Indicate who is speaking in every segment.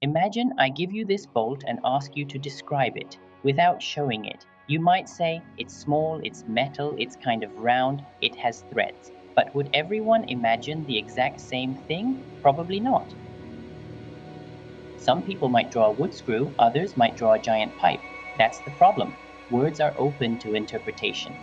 Speaker 1: Imagine I give you this bolt and ask you to describe it without showing it. You might say, it's small, it's metal, it's kind of round, it has threads. But would everyone imagine the exact same thing? Probably not. Some people might draw a wood screw, others might draw a giant pipe. That's the problem. Words are open to interpretation.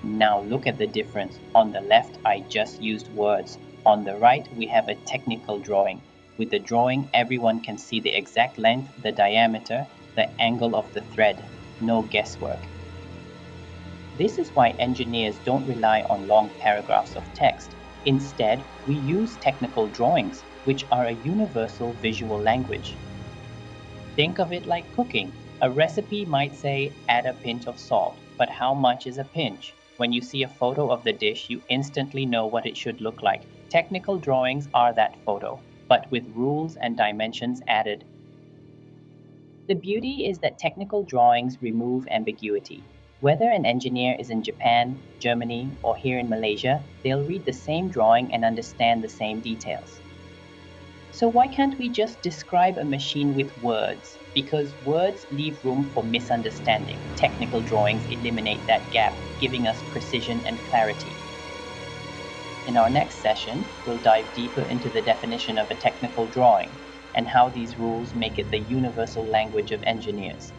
Speaker 1: Now look at the difference. On the left, I just used words. On the right, we have a technical drawing. With the drawing, everyone can see the exact length, the diameter, the angle of the thread. No guesswork. This is why engineers don't rely on long paragraphs of text. Instead, we use technical drawings, which are a universal visual language. Think of it like cooking. A recipe might say, add a pinch of salt, but how much is a pinch? When you see a photo of the dish, you instantly know what it should look like. Technical drawings are that photo, but with rules and dimensions added. The beauty is that technical drawings remove ambiguity. Whether an engineer is in Japan, Germany, or here in Malaysia, they'll read the same drawing and understand the same details. So why can't we just describe a machine with words? Because words leave room for misunderstanding. Technical drawings eliminate that gap, giving us precision and clarity. In our next session, we'll dive deeper into the definition of a technical drawing and how these rules make it the universal language of engineers.